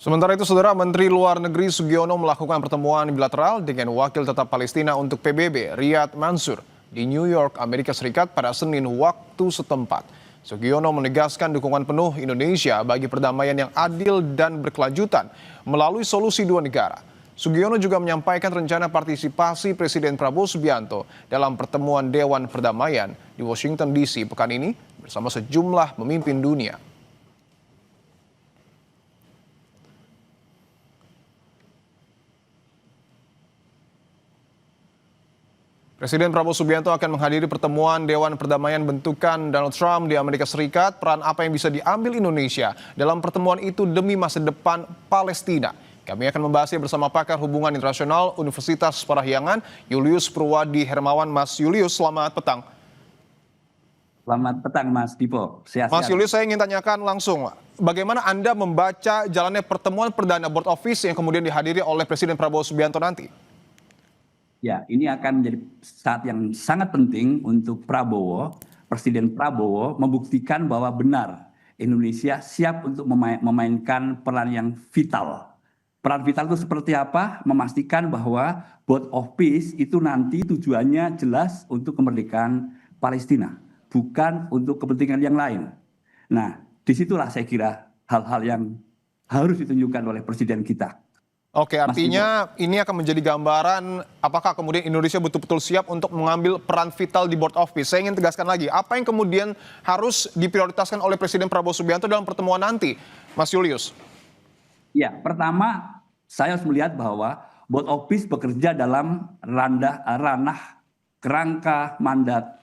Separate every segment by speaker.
Speaker 1: Sementara itu, Saudara, Menteri Luar Negeri Sugiono melakukan pertemuan bilateral dengan Wakil Tetap Palestina untuk PBB, Riyad Mansur, di New York, Amerika Serikat pada Senin waktu setempat. Sugiono menegaskan dukungan penuh Indonesia bagi perdamaian yang adil dan berkelanjutan melalui solusi dua negara. Sugiono juga menyampaikan rencana partisipasi Presiden Prabowo Subianto dalam pertemuan Dewan Perdamaian di Washington DC pekan ini bersama sejumlah pemimpin dunia. Presiden Prabowo Subianto akan menghadiri pertemuan Dewan Perdamaian bentukan Donald Trump di Amerika Serikat. Peran apa yang bisa diambil Indonesia dalam pertemuan itu demi masa depan Palestina? Kami akan membahasnya bersama pakar hubungan internasional Universitas Parahyangan, Julius Purwadi Hermawan. Mas Julius, selamat petang.
Speaker 2: Selamat petang, Mas Dipo. Sehat-sehat.
Speaker 1: Mas Julius, saya ingin tanyakan langsung, bagaimana Anda membaca jalannya pertemuan perdana Board of Peace yang kemudian dihadiri oleh Presiden Prabowo Subianto nanti?
Speaker 2: Ya, ini akan menjadi saat yang sangat penting untuk Presiden Prabowo membuktikan bahwa benar Indonesia siap untuk memainkan peran yang vital. Peran vital itu seperti apa? Memastikan bahwa Board of Peace itu nanti tujuannya jelas untuk kemerdekaan Palestina, bukan untuk kepentingan yang lain. Nah, disitulah saya kira hal-hal yang harus ditunjukkan oleh Presiden kita.
Speaker 1: Oke, artinya ini akan menjadi gambaran apakah kemudian Indonesia betul-betul siap untuk mengambil peran vital di Board of Peace. Saya ingin tegaskan lagi, apa yang kemudian harus diprioritaskan oleh Presiden Prabowo Subianto dalam pertemuan nanti, Mas Julius?
Speaker 2: Ya, pertama saya harus melihat bahwa Board of Peace bekerja dalam ranah kerangka mandat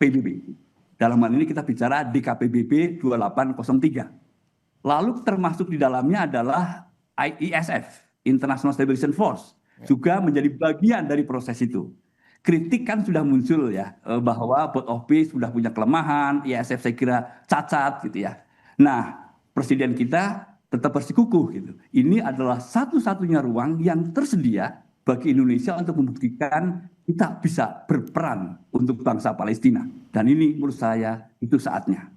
Speaker 2: PBB. Dalam hal ini kita bicara DKPBB 2803. Lalu termasuk di dalamnya adalah ISF. International Stabilization Force juga menjadi bagian dari proses itu. Kritik kan sudah muncul ya bahwa Board of Peace sudah punya kelemahan, ISF saya kira cacat gitu ya. Nah, Presiden kita tetap bersikukuh gitu. Ini adalah satu-satunya ruang yang tersedia bagi Indonesia untuk membuktikan kita bisa berperan untuk bangsa Palestina. Dan ini menurut saya itu saatnya.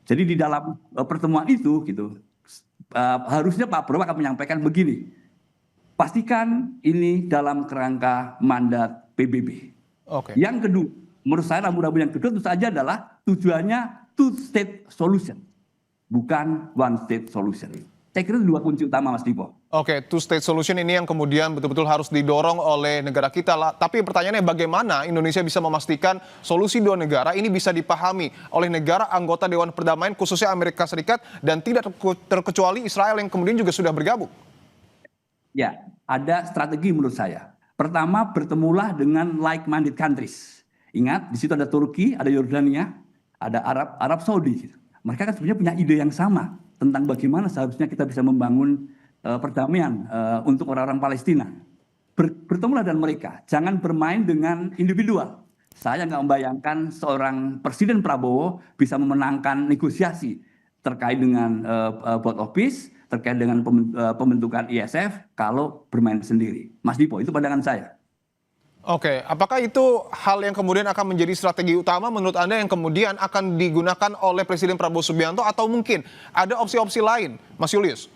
Speaker 2: Jadi di dalam pertemuan itu gitu harusnya Pak Prabowo akan menyampaikan begini. Pastikan ini dalam kerangka mandat PBB.
Speaker 1: Oke.
Speaker 2: Yang kedua, menurut saya rambu-rambu yang kedua tentu saja adalah tujuannya two state solution, bukan one state solution. Saya kira itu dua kunci utama, Mas Dipo.
Speaker 1: Oke, two state solution ini yang kemudian betul-betul harus didorong oleh negara kita. Tapi pertanyaannya bagaimana Indonesia bisa memastikan solusi dua negara ini bisa dipahami oleh negara anggota Dewan Perdamaian khususnya Amerika Serikat dan tidak terkecuali Israel yang kemudian juga sudah bergabung?
Speaker 2: Ya, ada strategi menurut saya. Pertama, bertemulah dengan like-minded countries. Ingat, di situ ada Turki, ada Yordania, ada Arab Saudi. Mereka kan sebenarnya punya ide yang sama tentang bagaimana seharusnya kita bisa membangun perdamaian untuk orang-orang Palestina. Bertemulah dengan mereka, jangan bermain dengan individual. Saya nggak membayangkan seorang Presiden Prabowo bisa memenangkan negosiasi terkait dengan Board of Peace, terkait dengan pembentukan ISF kalau bermain sendiri. Mas Dipo, itu pandangan saya.
Speaker 1: Oke, apakah itu hal yang kemudian akan menjadi strategi utama menurut Anda yang kemudian akan digunakan oleh Presiden Prabowo Subianto atau mungkin ada opsi-opsi lain, Mas Julius?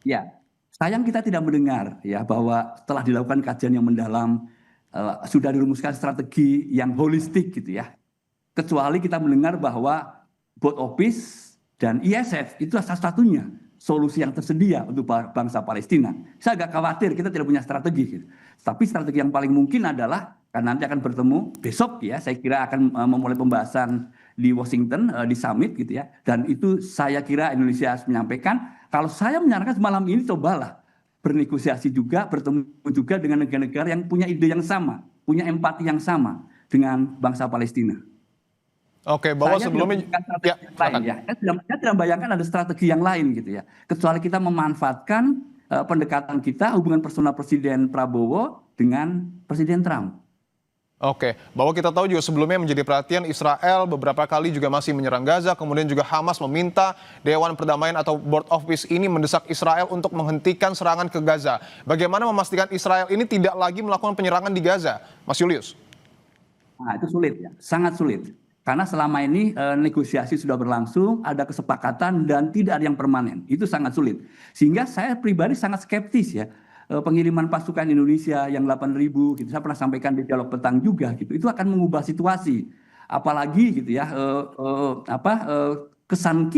Speaker 2: Ya, sayang kita tidak mendengar ya bahwa setelah dilakukan kajian yang mendalam sudah dirumuskan strategi yang holistik gitu ya. Kecuali kita mendengar bahwa Board of Peace dan ISF itu satu-satunya solusi yang tersedia untuk bangsa Palestina. Saya agak khawatir kita tidak punya strategi gitu. Tapi strategi yang paling mungkin adalah karena nanti akan bertemu besok ya, saya kira akan memulai pembahasan di Washington di summit gitu ya. Dan itu saya kira Indonesia harus menyampaikan, kalau saya menyarankan malam ini cobalah bernegosiasi juga, bertemu juga dengan negara-negara yang punya ide yang sama, punya empati yang sama dengan bangsa Palestina.
Speaker 1: Oke, bahwa sebelumnya
Speaker 2: saya tidak membayangkan ada strategi yang lain gitu ya. Kecuali kita memanfaatkan pendekatan kita, hubungan personal Presiden Prabowo dengan Presiden Trump.
Speaker 1: Oke, bahwa kita tahu juga sebelumnya menjadi perhatian Israel beberapa kali juga masih menyerang Gaza, kemudian juga Hamas meminta Dewan Perdamaian atau Board of Peace ini mendesak Israel untuk menghentikan serangan ke Gaza. Bagaimana memastikan Israel ini tidak lagi melakukan penyerangan di Gaza, Mas Julius?
Speaker 2: Nah, itu sulit ya, sangat sulit. Karena selama ini negosiasi sudah berlangsung, ada kesepakatan dan tidak ada yang permanen. Itu sangat sulit. Sehingga saya pribadi sangat skeptis ya. Pengiriman pasukan Indonesia yang 8.000 gitu, saya pernah sampaikan di dialog petang juga gitu. Itu akan mengubah situasi. Apalagi gitu ya, kesan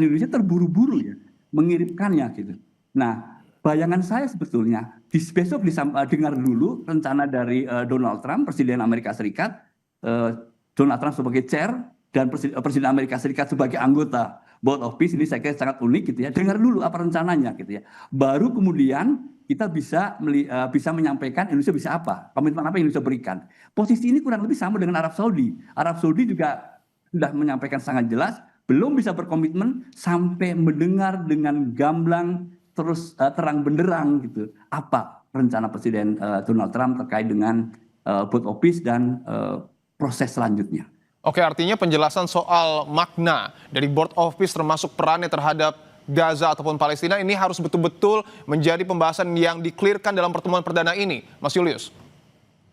Speaker 2: Indonesia terburu-buru ya mengirimkannya gitu. Nah, bayangan saya sebetulnya besok dengar dulu rencana dari Donald Trump, Presiden Amerika Serikat. Donald Trump sebagai chair dan Presiden Amerika Serikat sebagai anggota Board of Peace, ini saya kira sangat unik gitu ya. Dengar dulu apa rencananya gitu ya. Baru kemudian kita bisa menyampaikan Indonesia bisa apa, komitmen apa yang Indonesia berikan. Posisi ini kurang lebih sama dengan Arab Saudi. Arab Saudi juga sudah menyampaikan sangat jelas, belum bisa berkomitmen sampai mendengar dengan gamblang terus terang benderang gitu apa rencana Presiden Donald Trump terkait dengan Board of Peace dan proses selanjutnya.
Speaker 1: Oke, artinya penjelasan soal makna dari Board of Peace termasuk perannya terhadap Gaza ataupun Palestina ini harus betul-betul menjadi pembahasan yang diklirkan dalam pertemuan perdana ini, Mas Julius.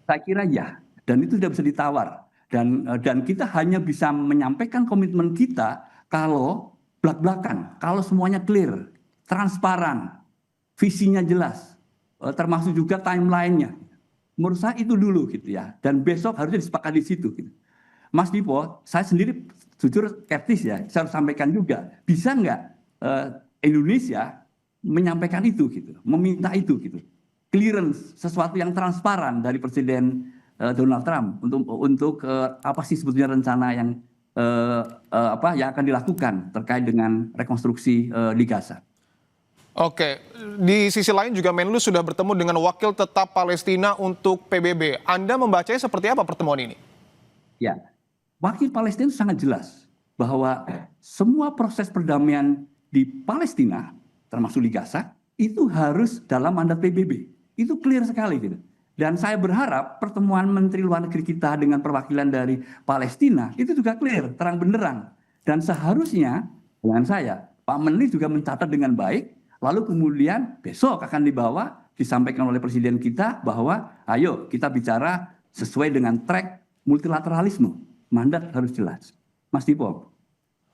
Speaker 2: Saya kira ya, dan itu tidak bisa ditawar. Dan kita hanya bisa menyampaikan komitmen kita kalau belak-belakan, kalau semuanya clear, transparan, visinya jelas, termasuk juga timeline-nya. Menurut saya itu dulu gitu ya. Dan besok harusnya disepakati di situ gitu. Mas Dipo, saya sendiri jujur skeptis ya. Saya harus sampaikan juga. Bisa nggak Indonesia menyampaikan itu gitu, meminta itu gitu. Clearance, sesuatu yang transparan dari Presiden Donald Trump untuk apa sih sebetulnya rencana yang akan dilakukan terkait dengan rekonstruksi di Gaza.
Speaker 1: Oke, di sisi lain juga Menlu sudah bertemu dengan wakil tetap Palestina untuk PBB. Anda membacanya seperti apa pertemuan ini?
Speaker 2: Ya, wakil Palestina sangat jelas bahwa semua proses perdamaian di Palestina, termasuk di Gaza, itu harus dalam mandat PBB. Itu clear sekali gitu. Dan saya berharap pertemuan Menteri Luar Negeri kita dengan perwakilan dari Palestina itu juga clear, terang benderang. Dan seharusnya dengan saya, Pak Menteri juga mencatat dengan baik. Lalu kemudian besok akan disampaikan oleh Presiden kita bahwa ayo kita bicara sesuai dengan track multilateralisme. Mandat harus jelas. Mas Dipo.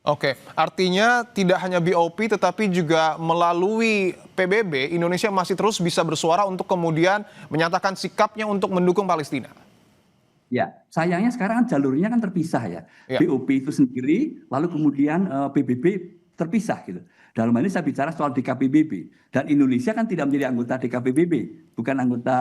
Speaker 1: Oke, artinya tidak hanya BOP tetapi juga melalui PBB, Indonesia masih terus bisa bersuara untuk kemudian menyatakan sikapnya untuk mendukung Palestina.
Speaker 2: Ya, sayangnya sekarang jalurnya kan terpisah ya. BOP itu sendiri, lalu kemudian PBB terpisah gitu. Dalam hal ini saya bicara soal DKPBB. Dan Indonesia kan tidak menjadi anggota DKPBB. Bukan anggota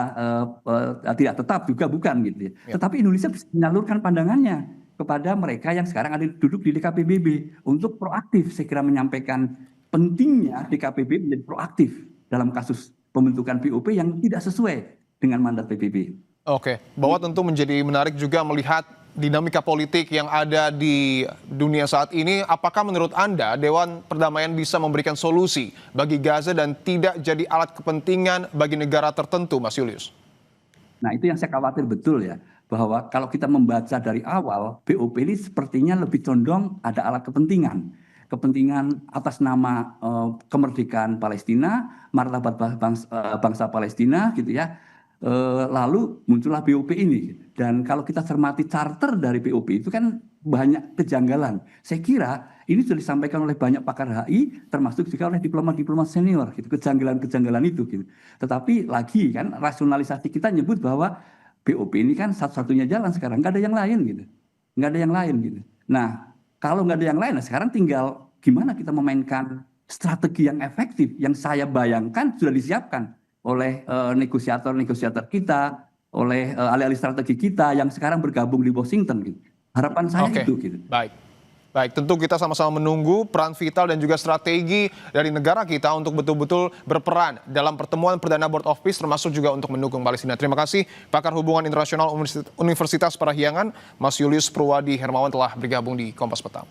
Speaker 2: tidak tetap juga bukan gitu ya. Tetapi Indonesia bisa menyalurkan pandangannya kepada mereka yang sekarang ada duduk di DKPBB. Untuk proaktif saya kira menyampaikan pentingnya DKPBB menjadi proaktif dalam kasus pembentukan BOP yang tidak sesuai dengan mandat PBB.
Speaker 1: Oke, bahwa tentu menjadi menarik juga melihat dinamika politik yang ada di dunia saat ini. Apakah menurut Anda Dewan Perdamaian bisa memberikan solusi bagi Gaza dan tidak jadi alat kepentingan bagi negara tertentu, Mas Julius?
Speaker 2: Nah, itu yang saya khawatir betul ya. Bahwa kalau kita membaca dari awal, BOP ini sepertinya lebih condong ada alat kepentingan. Kepentingan atas nama kemerdekaan Palestina, martabat bangsa Palestina gitu ya. Lalu muncullah BOP ini. Dan kalau kita cermati charter dari BOP itu kan banyak kejanggalan. Saya kira ini sudah disampaikan oleh banyak pakar HI, termasuk juga oleh diplomat-diplomat senior, gitu, kejanggalan-kejanggalan itu. Gitu. Tetapi lagi kan rasionalisasi kita nyebut bahwa BOP ini kan satu-satunya jalan sekarang, nggak ada yang lain gitu, nggak ada yang lain gitu. Nah, kalau nggak ada yang lain, nah sekarang tinggal gimana kita memainkan strategi yang efektif, yang saya bayangkan sudah disiapkan oleh negosiator-negosiator kita, oleh ahli-ahli strategi kita yang sekarang bergabung di Washington. Gitu. Harapan saya itu. Gitu.
Speaker 1: Baik, tentu kita sama-sama menunggu peran vital dan juga strategi dari negara kita untuk betul-betul berperan dalam pertemuan perdana Board of Peace termasuk juga untuk mendukung Palestina. Terima kasih Pakar Hubungan Internasional Universitas Parahyangan, Mas Julius Purwadi Hermawan telah bergabung di Kompas Petang.